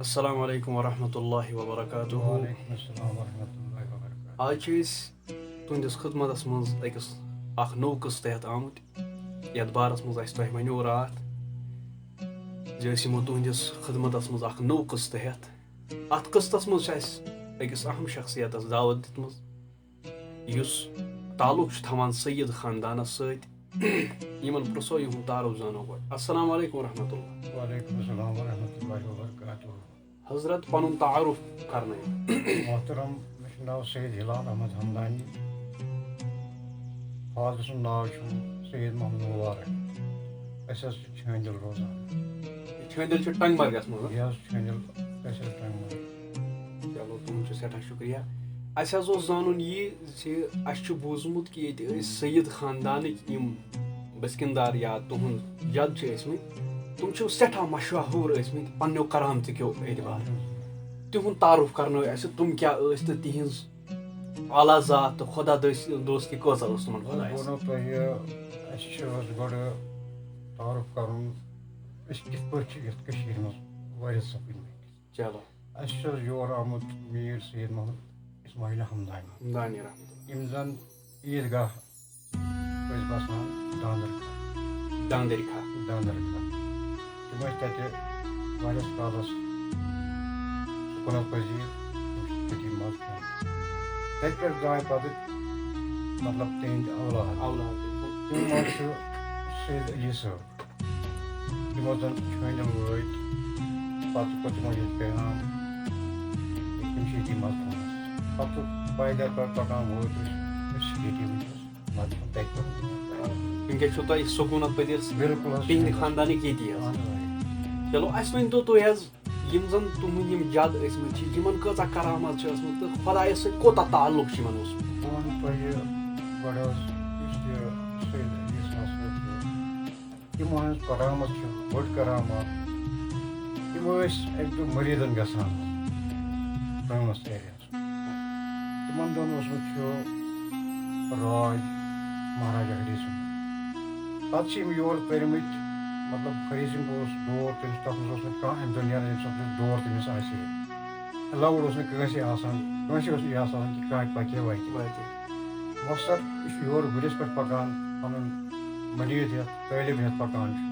السلام علیکم ورحمۃ اللہ وبرکاتہ. وعلیکم السلام ورحمۃ اللہ وبرکاتہ. آج چھِ أسۍ تُہنٛدِس خدمتس منٛز اکھ نوٚو قٕصہٕ تحت آمٕتۍ یتھ بارس منٛز اَسہِ تۄہہِ ؤنیو راتھ زِ أسۍ یِمو تُہنٛدِس خدمتس منٛز اکھ نوٚو قٕصہٕ تحت. اتھ قٕصس منٛز چھِ اَسہِ أکِس اہم شخصیتس دعوت دِژمٕژ یُس تعلق چھُ تھاوان سید خاندانس سۭتۍ. یِمن پرٛژھو یِہُنٛد تعارُف زانو گۄڈٕ. السلام علیکم ورحمۃ اللہ. وعلیکم السلام ورحمۃ اللہ وبرکاتہ. حضرت پنُن تعارُف کرنٲیِو. محترم مےٚ چھُ ناو سید ہلال احمد ہمدانی. فادر سُنٛد ناو چھُ سید محمد مبارک. أسۍ حظ چھِ چھٲنۍ دِل روزان. چھٲنۍ چھُ ٹنٛگمرگس منٛز. یہِ حظ چھٲنۍ دِل تحصیل ٹنٛگمرگ. چلو تُہُنٛد چھُ سٮ۪ٹھاہ شُکریہ. اَسہِ حظ اوس زانُن یہِ زِ اَسہِ چھُ بوٗزمُت کہِ ییٚتہِ ٲسۍ سید خاندانٕکۍ یِم بٔسکِندار یا تُہُنٛد جد چھِ ٲسۍمٕتۍ تِم چھِ سٮ۪ٹھاہ مشہوٗر ٲسۍمٕتۍ پنٛنیو کرامتٕکیو اعتبار. تِہُنٛد تعارُف کرنٲیِو اَسہِ تِم کیٛاہ ٲسۍ تہٕ تِہِنٛز اعلیٰ ذات تہٕ خۄدا دوستی کۭژاہ ٲس تِمن بہٕ خۄدایس. وَنو تۄہہِ اَسہِ چھُ گۄڈٕ تعارُف کَرُن أسۍ کِتھ پٲٹھۍ چھِ یَتھ کٔشیٖرِ منٛز واریاہ سَپٕدمٕتۍ. چلو اَسہِ چھُ یور آمُت میٖر سید محمد اسماعیل ہمدانی دانہِ رحمت یِم زَن عیٖدگاہ ٲسۍ بَسان داندٕرۍ کھا. داندرگاہ. تِم ٲسۍ تَتہِ واریاہَس کالَس سکوٗنت پذیٖر. تِم چھِ تٔتی منٛز تَتہِ پٮ۪ٹھ درٛاے پَتہٕ مطلب تِہِنٛدۍ اولاد. تِمو منٛز چھُ سید علی صٲب. تِمو زَن چھٲنۍ دِل وٲتۍ پَتہٕ کوٚر تِمو ییٚتہِ پیغام تِم چھِ ییٚتی مَزہوٗنَس. پَتہٕ پایدَل پٮ۪ٹھ پَکان وٲتۍ أسۍ چھِ ییٚتی وٕنکٮ۪س مَزہوٗن تَتہِ پٮ۪ٹھ. وٕنکٮ۪س چھُو تۄہہِ سکوٗنت پٔدِس بِلکُل حظ تِہنٛدِ خاندانٕکۍ ییٚتی حظ. اہن حظ. چلو اَسہِ ؤنۍتو تُہۍ حظ یِم زن تُہنٛدۍ یِم جد ٲسۍمٕتۍ چھِ یِمن کۭژاہ کرامت چھِ ٲسمٕژ تہٕ خۄدایس سۭتۍ کوٗتاہ تعلق چھُ یِمن اوسمُت. بہٕ وَنہٕ تۄہہِ گۄڈٕ حظ یُس یہِ سید علی صٲب چھُ تِمو ہٕنٛز کرامت چھِ بٔڑ کرامت. تِم ٲسۍ اَکہِ دۄہ مٔریٖدن گژھان پرٛٲنِس ایریاہس. تِمن دۄہن اوسمُت چھُ راج مہاراجا ہری سِنگھ. پتہٕ چھِ یِم یور تٔرمٕتۍ مطلب ہری سِنگھ اوس دور تٔمِس تَتھ منٛز اوس نہٕ کانٛہہ اَمہِ دۄہ نیران ییٚمہِ ساتہٕ دور تٔمِس آسہِ ہے. ایلاوُڈ اوس نہٕ کٲنٛسہِ آسان کٲنٛسہِ اوس نہٕ یہِ آسان کہِ کانٛہہ پَکہِ وَتہِ. مۄخصر یہِ چھُ یورٕ گُرِس پٮ۪ٹھ پَکان پَنُن مٔریٖد ہٮ۪تھ طٲلِب ہٮ۪تھ پَکان چھُ.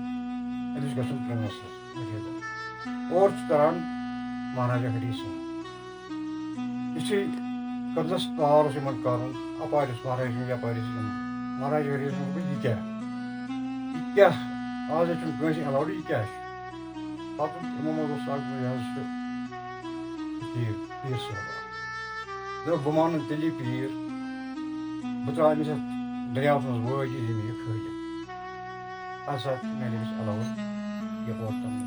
أمِس گژھُن پرٛٲنِس مٔریٖدَس. اورٕ چھُ تَران مہاراجا ہری سِنگھ. یُتھُے قبضس پار اوس یِمن کَرُن اَپارِ اوس مہاراجا سِنگھ یَپارِ اوس یِم. مہاراجا ہری سِنگھ دوٚپُکھ یہِ کیٛاہ آز حظ چھُنہٕ کٲنٛسہِ ایلاوُڈ یہِ کیٛاہ چھُ. پَتہٕ یِمو منٛز اوس اکھ یہِ حظ چھُ پیٖر صٲب. دوٚپُکھ بہٕ مانہٕ تیٚلی پیٖر بہٕ ترٛاوٕ أمِس یَتھ دٔریاوَس منٛز وٲج یہِ دِمہٕ یہِ کھٲلِتھ. ہسا میلہِ أمِس ایلاوُڈ یپور تَنہٕ.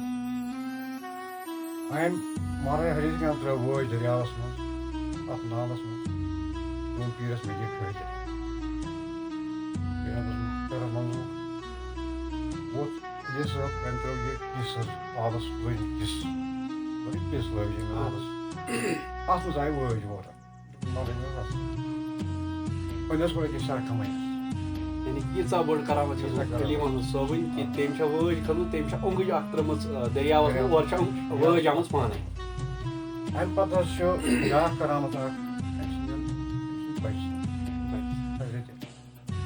أمۍ مہاراجا ہری سِنگھن ترٛٲو وٲج دٔریاوَس منٛز اَتھ نالَس منٛز دوٚپ پیٖرَس میلہِ یہِ کھٲلِتھ. پیٖرَن دوٚپُس کَرُن منظوٗر. ووٚتھ علی صٲب أمۍ ترٛٲو یہِ کِس حظ آبَس لٲج کِس کِس لٲج أمۍ آبَس. اَتھ منٛز آیہِ وٲج اورٕ. پٔتِس کوٚر أکِس سَرکھَمٕے. یعنی ییٖژاہ بٔڑ کرامت چھِ علی محمد صٲبٕنۍ کہِ تٔمۍ چھےٚ وٲج کھٔژمٕژ تٔمۍ چھےٚ اونٛگٕج اکھ ترٲمٕژ دٔریاوَس منٛز اورٕ چھےٚ وٲج آمٕژ پانے. اَمہِ پَتہٕ حظ چھُ بیٛاکھ کرامت اکھ اَسہِ سٕنٛدٮ۪ن بَچہِ حضرت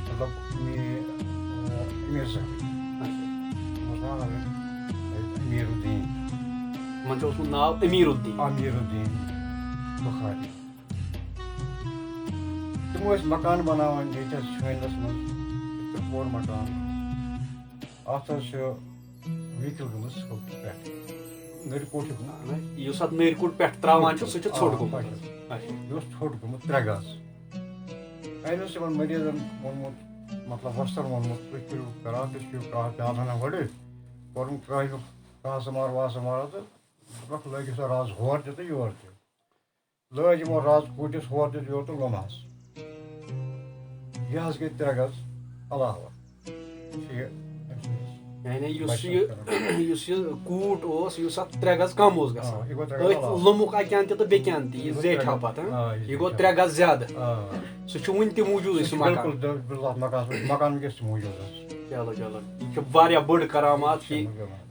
مطلب امیٖر صٲبٕنۍ. امیٖر الدیٖن. تِمن چھُ اوسمُت ناو امیٖر الدیٖن. امیٖر الدیٖن بُخاری. تِم ٲسۍ مکان بَناوان ییٚتہِ حظ چھٲنِس منٛز 3 پور مکان. اَتھ حظ چھُ ویٖکٕل گٔمٕژ ژھوٚٹ پٮ۪ٹھ نٔرۍ کوٚٹ گوٚمُت. یُس اَتھ نٔرۍ کوٚٹ پٮ۪ٹھ تراوان چھُ سُہ چھُ ژھوٚٹ گوٚمُت. یہِ اوس ژھوٚٹ گوٚمُت 3 گز. اَمہِ اوس یِمن مٔریٖدن ووٚنمُت مطلب وۄستن ووٚنمُت تُہۍ کٔرِو کران تُہۍ چیٚیِو کاہہ پیالہٕ ہنا گۄڈٕ کوٚرُن ترٛٲیِو کاہ سَمار تہٕ دوٚپُکھ لٲگِو سا رَز ہورٕ تہِ تہٕ یورٕ تہِ. لٲج یِمو رَز کوٗٹِس ہورٕ تہِ یورٕ تہٕ لوٚم حظ. یہِ حظ گٔے 3 گز علاوٕ. یعنی یُس یہِ کوٗٹ اوس یُس اَتھ 3 گز کَم اوس گژھان أتھۍ لوٚمُکھ اَکہِ اَندٕ تہِ تہٕ بیٚکہِ اَندٕ تہِ یہِ زیٹھیو پَتہٕ. یہِ گوٚو 3 گز زیادٕ. سُہ چھُ وُنہِ تہِ موٗجوٗدٕے سُہ مکان. مکان وٕنکیٚس تہِ موٗجوٗد حظ. چلو چلو یہِ چھِ واریاہ بٔڑ کرامات کہِ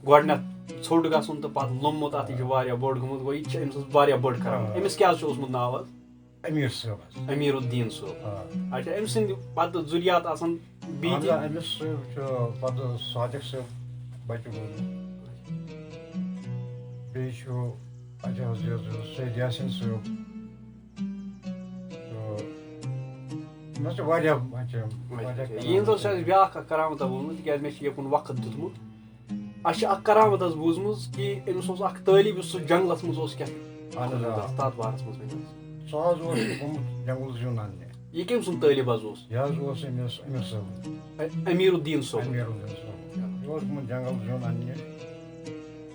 گۄڈٕنیتھ ژھوٚٹ گژھُن تہٕ پَتہٕ لوٚممُت اَتھ یہِ چھُ واریاہ بوٚڑ گوٚمُت گوٚو یہِ تہِ چھِ أمۍ سٕنٛز واریاہ بٔڑ کرامت أمِس کیٛاہ چھُ اوسمُت ناو حظ أمیٖر صٲب حظ أمیٖر الدیٖن صٲب اچھا أمۍ سٕنٛدۍ پَتہٕ ذُریات آسان بیٚیہِ تہِ أمِس چھُ پَتہٕ صادق صٲب بَچہِ روٗدمُت بیٚیہِ چھُ اَتہِ حظ یہِ سید یاسین صٲب مےٚ چھِ واریاہ یِہنٛز حظ چھِ اَسہِ بیٛاکھ اکھ کرامتا بوٗزمُت تِکیٛازِ مےٚ چھِ یَکُن وقت دیُتمُت اَسہِ چھِ اکھ کرامت حظ بوٗزمٕژ کہِ أمِس اوس اکھ طٲلب یُس سُہ جنٛگلَس منٛز اوس کیٛاہ تَتھ بارَس منٛز ؤنِو سُہ حظ اوس گوٚمُت جنٛگل زیُن اَننہِ یہِ کٔمۍ سُنٛد طٲلب حظ اوس یہِ حظ اوس أمِس أمیٖر صٲب أمیٖر الدیٖن صٲب أمیٖر الدیٖن صٲب یہِ اوس گوٚمُت جنٛگل زیُن اَننہِ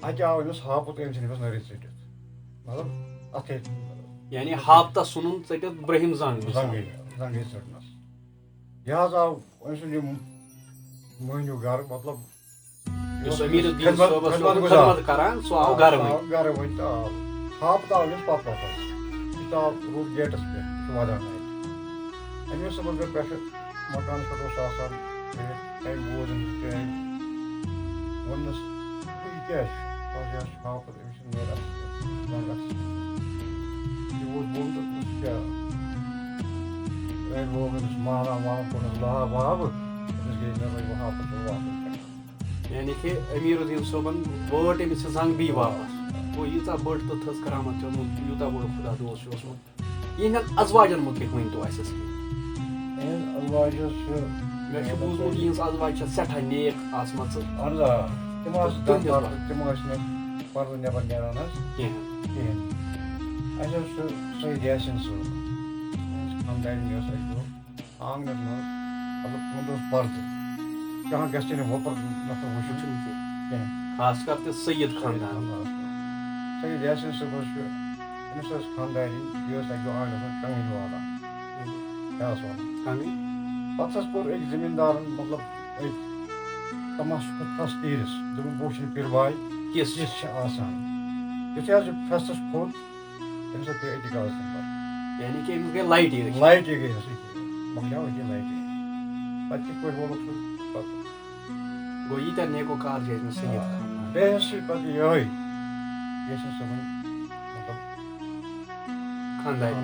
اَتہِ آو أمِس ہاپُت أمۍ ژھٕنۍ أمِس نٔرِتھ ژٔٹِتھ مطلب اَتھے یعنی ہاپتس ژھُنُن ژٔٹِتھ برٛہِم زنٛگ زنٛگٕے ژٔٹنَس یہِ حظ آو أمۍ سُنٛد یہِ مٔہنیوٗ گرٕ مطلب یُس أمیٖر الدیٖن صٲبس خدمت کران سُہ آو گرٕ وۄنۍ گرٕ وۄنۍ تہٕ آو ہاپت آو أمِس پتہٕ یہِ آو روٗد گیٹس پٮ۪ٹھ یہِ چھُ ودان اَتہِ أمیٖر صٲبَس گٔے پٮ۪ٹھٕ مکانَس پٮ۪ٹھ اوس آسان أمۍ بوٗز أمِس چٲنۍ ووٚننَس یہِ کیٛاہ چھُ یہِ چھُ ہاپت أمِس چھِ نیران یہِ ووت بوٚن تہٕ کیٛاہ أمۍ لوگ أمِس ماران واران کوٚرنَس لاب وابہٕ أمِس گٔے نٮ۪بر ہاپت واپس یعنی کہِ أمیٖر الدیٖن صٲبن وٲٹ أمِس یہِ زنٛگ بیٚیہِ واپس گوٚو ییٖژاہ بٔڑ تہٕ تھٔز کرامت چھِ ٲسمٕژ یوٗتاہ بوٚڑ خۄدا دوست چھُ اوسمُت یِہنٛدٮ۪ن ازواجن مُتعلِق ؤنۍتو اَسہِ حظ یِہٕنٛز ازواج حظ چھِ مےٚ چھُ بوٗزمُت یِہٕنٛز ازواج چھےٚ سٮ۪ٹھاہ نیک آسمژٕ اہن حظ آ تِم ٲسۍ نہٕ پردٕ نٮ۪بر نیران حظ کِہیٖنۍ اَسہِ حظ چھُ سید یاسین صٲب یِہٕنٛز خاندارنہِ ٲس اَسہِ آنٛگنَس منٛز مطلب تِمن اوس پردٕ کانٛہہ گژھِ نہٕ وۄپر نفر وٕچھُن کینٛہہ خاص کر تہِ سید خاندان سید یاسین صٲب حظ چھُ أمِس ٲس خاندارِنۍ یہِ ٲس اَکہِ دۄہ آنٛگنَس منٛز کنٛگٕنۍ والان کیٛاہ ٲس وَنان پتہٕ حظ کوٚر أکۍ زٔمیٖندارن مطلب أکۍ تماشہٕ کھوٚت پھرٛس تیٖرِس دوٚپُن بہٕ وٕچھِ پِرٕ باے کِژھ چھِ آسان یُتھُے حظ یہِ پھرٛستَس کھوٚت تٔمِس حظ پیٚیہِ أتی کاغذ نمبر یعنی کہِ أمِس گٔے لایٹی لایٹی گٔے أتی مۄکلیو أتی لایٹی پتہٕ کِتھ پٲٹھۍ وولُکھ سُہ پتہٕ گوٚو ییٖتیاہ نیکو کار چھِ أسۍ سید خاندان بیٚیہِ حظ چھِ پتہٕ یِہوٚے یاسین صٲبٕنۍ مطلب خاندان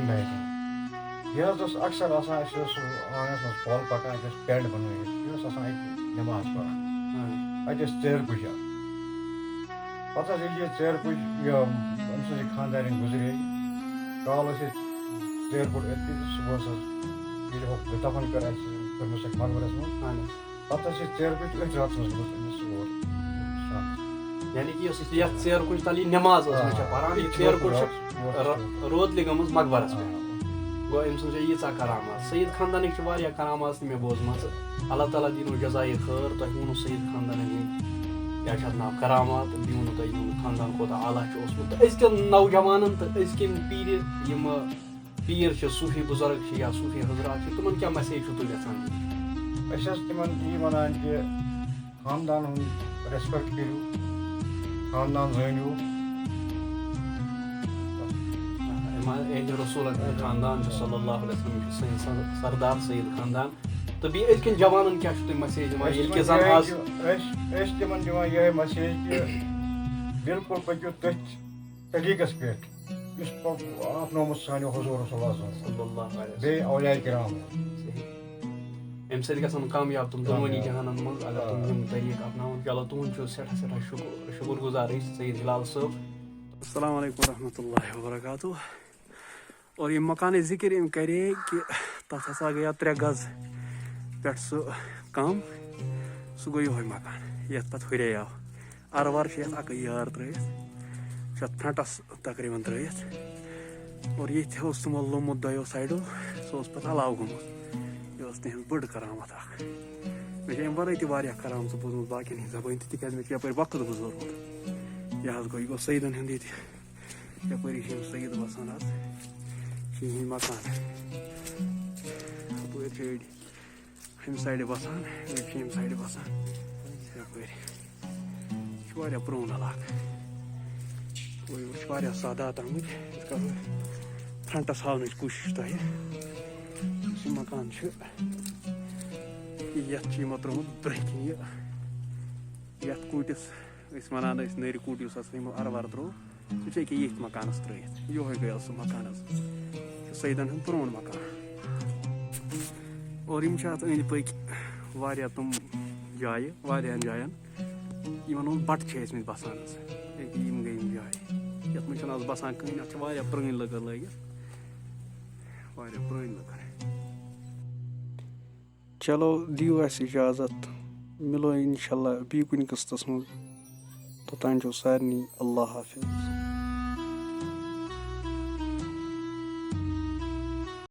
یہِ حظ اوس اکثر آسان اَسہِ اوس آنٛگنَس منٛز کۄل پکان اَتہِ ٲس پٮ۪نٛڈ بنٲیِتھ یہِ اوس آسان اَتہِ نٮ۪ماز پران اَتہِ ٲس ژیرٕ پُجا پتہٕ حظ ییٚلہِ یہِ ژیرٕ پُج یہِ أمۍ سٕنٛز یہِ خاندارِنۍ گُزرے کالہٕ ٲسۍ أسۍ ژیرٕ پوٚٹ أتھی تہٕ صُبحس حظ ییٚلہِ ہُہ دفن کٔر اَسہِ کٔرمٕژ اَسہِ مقبرس منٛز پتہٕ ٲسۍ أسۍ ژیرٕ پُج أتھۍ راتس منٛز گوٚمُت أمِس اور شامس یعنی کہِ یۄس یَتھ ژیرٕ کُج تل یہِ نٮ۪ماز ٲسمٕژ چھےٚ پران یہِ ژیرٕ کُج چھِ روتلہِ گٔمٕژ مقبرس پٮ۪ٹھ گوٚو أمۍ سٕنٛز چھےٚ ییٖژاہ کرامات سید خاندانٕکۍ چھِ واریاہ کرامات تہِ مےٚ بوزمژٕ اللہ تعالیٰ دیٖنو جزایہِ خٲر تۄہہِ ووٚنوُ سید خاندانن ہٕنٛدۍ کیٛاہ چھِ اَتھ ناو کرامات بیٚیہِ ووٚنوُ تۄہہِ یِہُنٛد خاندان کوٗتاہ اعلیٰ چھُ اوسمُت تہٕ أزکٮ۪ن نوجوانن تہٕ أزکٮ۪ن پیٖرِ یِم پیٖر چھِ صوٗفی بُزرگ چھِ یا صوٗفی حضرات چھِ تِمن کیٛاہ میسیج چھُو تُہۍ یژھان دِنۍ أسۍ حظ تِمن یی وَنان کہِ خاندان ہُنٛد ریسپیکٹ کٔرِو خاندان زٲنِو اہلِ رسوٗلن ہُنٛد خاندان چھُ صلی اللہ علیہ وسلم چھُ سٲنۍ سردار سید خاندان تہٕ بیٚیہِ أزکٮ۪ن جوانن کیٛاہ چھُو تُہۍ میسیج دِوان ییٚلہِ کہِ زن آز أسۍ چھِ تِمن دِوان یِہے میسیج کہِ بِلکُل پٔکِو تٔتھۍ طریٖقس پٮ۪ٹھ یُس اپنومُت سانیو حضوٗر صلی اللہ علیہ وسلم بیٚیہِ اولیاء کرام اَمہِ سۭتۍ گژھن کامیاب تِم دۄنوٕنی جہانن منٛز اگر تِم یِم طریٖقہٕ اپناوان چلو تُہُنٛد چھُ سٮ۪ٹھاہ سٮ۪ٹھاہ شُکر گُزار أسۍ سید ہلال صٲب السلام علیکم ورحمۃ اللہ وبرکاتہ اور ییٚمہِ مکانٕچ ذِکر أمۍ کرے کہِ تتھ ہسا گٔیو 3 گز پٮ۪ٹھ سُہ کم سُہ گوٚو یِہوے مکان یتھ پتہٕ ہُریو ارٕ چھِ یتھ اکٕے یار ترٲیِتھ چھُ اتھ فرنٹس تقریٖبن ترٲیِتھ اور ییٚتہِ اوس تِمو لوٚمُت دۄیو سایڈو سُہ اوس پتہٕ علاوٕ گوٚمُت یہِ ٲس تِہنٛز بٔڑ کرامت اکھ مےٚ چھِ امہِ ورٲے تہِ واریاہ کرامژٕ بوٗزمُت باقین ہٕنٛدۍ زبٲنۍ تہِ تِکیٛازِ مےٚ چھُ یپٲرۍ وقت گُزورمُت یہِ حظ گوٚو یہِ گوٚو سیدن ہُنٛد ییٚتہِ یپٲری چھِ یِم سید بسان حظ چھِ یِہِنٛدۍ مکان ہُپٲرۍ چھِ أڑۍ ہُمہِ سایڈٕ بسان أڑۍ چھِ ییٚمہِ سایڈٕ بسان یپٲرۍ یہِ چھُ واریاہ پرٛون علاقہٕ اور یور چھِ واریاہ سادات آمٕتۍ أسۍ کرو فرنٹس ہاونٕچ کوٗشِش تۄہہِ یُس یہِ مکان چھُ یتھ چھُ یِمو ترٛوومُت برٛونٛہہ کِنۍ یتھ کوٗٹِس أسۍ وَنان ٲسۍ نٔرِ کُٹھ یُس ہسا یِمو اَروَر ترٛوو سُہ چھُ أکیاہ ییٚتھۍ مکانَس ترٛٲیِتھ یِہوے گٔیو سُہ مکان حظ یہِ چھُ سیدن ہُنٛد پرٛون مکان اور یِم چھِ اَتھ أنٛدۍ پٔکۍ واریاہ تِم جایہِ واریاہن جاین یِمن منٛز بَٹہٕ چھِ ٲسمٕتۍ بَسان حظ أکیاہ یِم گٔے یِم جایہِ یَتھ منٛز چھِنہٕ آز بَسان کٕہٕنۍ اَتھ چھِ واریاہ پرٛٲنۍ لٔکٕر لٲگِتھ واریاہ پرٛٲنۍ لٔکٕر چلو دِیِو اَسہِ اِجازت مِلو اِنشاء اللہ بیٚیہِ کُنہِ قٕسطس منٛز توٚتام چھُو سارنٕے اللہ حافِظ